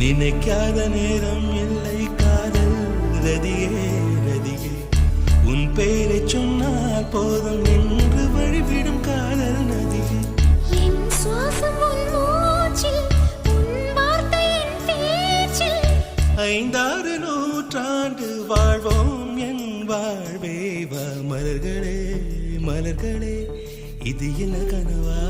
நினைக்காத நேரம் இல்லை காதல் ரதியே ரதியே உன் பெயரை சொன்னால் போதும் என்று வழிவிடும் காதல் நதியே என் சுவாசம் உன் மூச்சில் உன் வார்த்தை என் பேச்சில் 5-6 நூற்றாண்டு வாழ்வோம் என் வாழ்வே வா மலர்களே மலர்களே இது என்ன கனவா